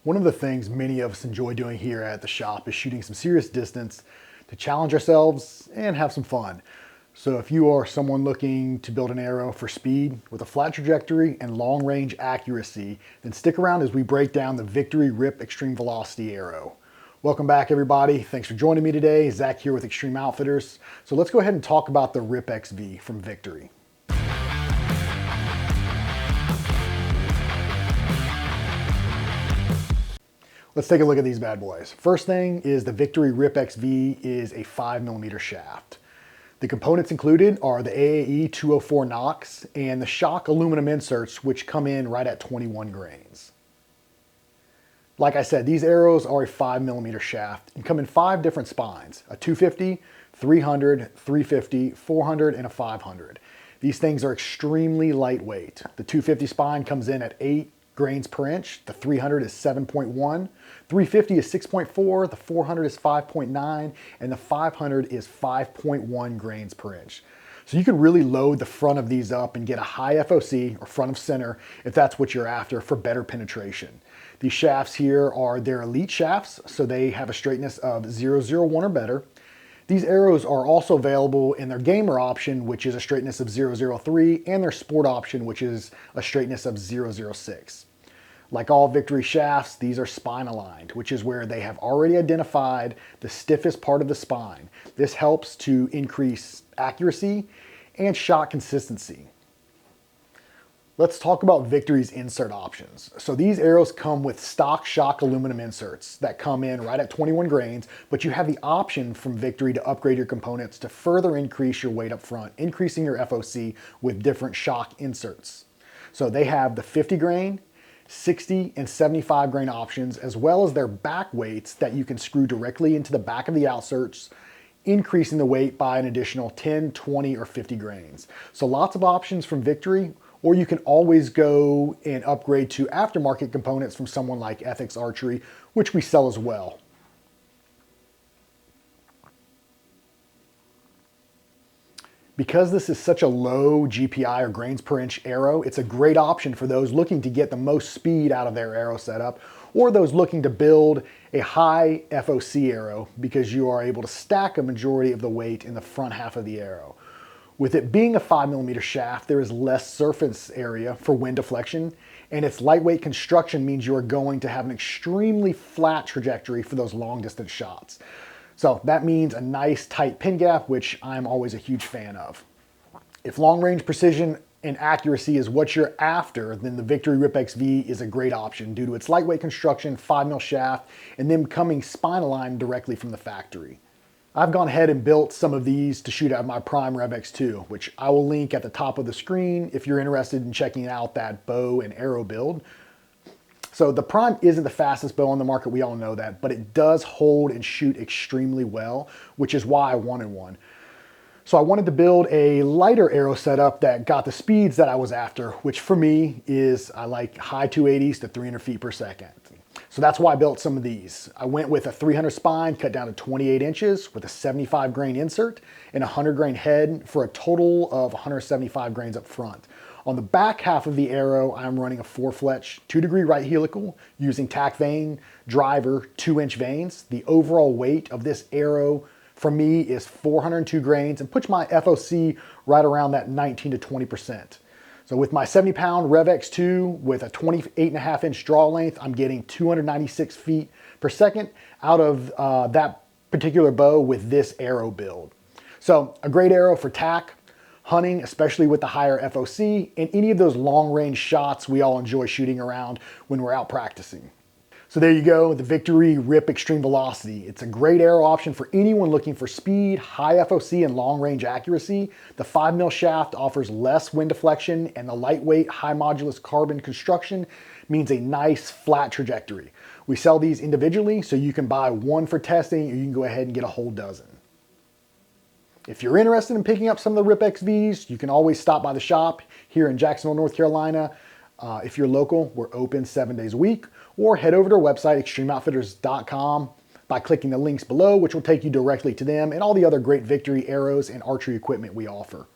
One of the things many of us enjoy doing here at the shop is shooting some serious distance to challenge ourselves and have some fun. So if you are someone looking to build an arrow for speed with a flat trajectory and long range accuracy, then stick around as we break down the Victory Rip Extreme Velocity arrow. Welcome back everybody. Thanks for joining me today. Zach here with Extreme Outfitters. So let's go ahead and talk about the Rip XV from Victory. Let's take a look at these bad boys. First thing is the Victory Rip XV is a 5mm shaft. The components included are the AAE 204 Nox and the shock aluminum inserts, which come in right at 21 grains. Like I said, these arrows are a 5mm shaft and come in 5 different spines: a 250, 300, 350, 400, and a 500. These things are extremely lightweight. The 250 spine comes in at 8 grains per inch, the 300 is 7.1, 350 is 6.4, the 400 is 5.9, and the 500 is 5.1 grains per inch. So you can really load the front of these up and get a high FOC, or front of center, if that's what you're after, for better penetration. These shafts here are their elite shafts, so they have a straightness of 001 or better. These arrows are also available in their gamer option, which is a straightness of 003, and their sport option, which is a straightness of 006. Like all Victory shafts, these are spine aligned, which is where they have already identified the stiffest part of the spine. This helps to increase accuracy and shot consistency. Let's talk about Victory's insert options. So these arrows come with stock shock aluminum inserts that come in right at 21 grains, but you have the option from Victory to upgrade your components to further increase your weight up front, increasing your FOC with different shock inserts. So they have the 50 grain, 60 and 75 grain options, as well as their back weights that you can screw directly into the back of the outserts, increasing the weight by an additional 10, 20, or 50 grains. So lots of options from Victory, or you can always go and upgrade to aftermarket components from someone like Ethics Archery, which we sell as well. Because this is such a low GPI or grains per inch arrow, it's a great option for those looking to get the most speed out of their arrow setup, or those looking to build a high FOC arrow, because you are able to stack a majority of the weight in the front half of the arrow. With it being a 5mm shaft, there is less surface area for wind deflection, and its lightweight construction means you are going to have an extremely flat trajectory for those long distance shots. So that means a nice tight pin gap, which I'm always a huge fan of. If long range precision and accuracy is what you're after, then the Victory Rip XV is a great option due to its lightweight construction, 5mm shaft, and them coming spine aligned directly from the factory. I've gone ahead and built some of these to shoot at my Prime Rev X2, which I will link at the top of the screen if you're interested in checking out that bow and arrow build. So the Prime isn't the fastest bow on the market, we all know that, but it does hold and shoot extremely well, which is why I wanted one. So I wanted to build a lighter arrow setup that got the speeds that I was after, which for me is, I like high 280s to 300 feet per second. So that's why I built some of these. I went with a 300 spine cut down to 28 inches with a 75 grain insert and a 100 grain head for a total of 175 grains up front. On the back half of the arrow, I'm running a 4-fletch 2-degree right helical using tack vane driver 2-inch vanes. The overall weight of this arrow for me is 402 grains and puts my FOC right around that 19 to 20%. So with my 70-pound Rev X2 with a 28.5-inch draw length, I'm getting 296 feet per second out of that particular bow with this arrow build. So a great arrow for tack, hunting, especially with the higher FOC, and any of those long-range shots we all enjoy shooting around when we're out practicing. So there you go, the Victory Rip Extreme Velocity. It's a great arrow option for anyone looking for speed, high FOC, and long-range accuracy. The 5mm shaft offers less wind deflection, and the lightweight, high-modulus carbon construction means a nice flat trajectory. We sell these individually, so you can buy one for testing, or you can go ahead and get a whole dozen. If you're interested in picking up some of the Rip XVs, you can always stop by the shop here in Jacksonville, North Carolina. If you're local, we're open 7 days a week, or head over to our website, extremeoutfitters.com, by clicking the links below, which will take you directly to them and all the other great Victory arrows and archery equipment we offer.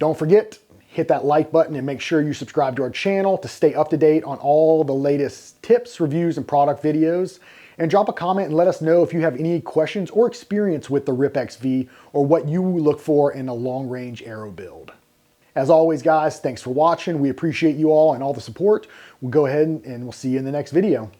Don't forget, hit that like button and make sure you subscribe to our channel to stay up to date on all the latest tips, reviews, and product videos. And drop a comment and let us know if you have any questions or experience with the RIP-XV or what you look for in a long-range arrow build. As always, guys, thanks for watching. We appreciate you all and all the support. We'll go ahead and we'll see you in the next video.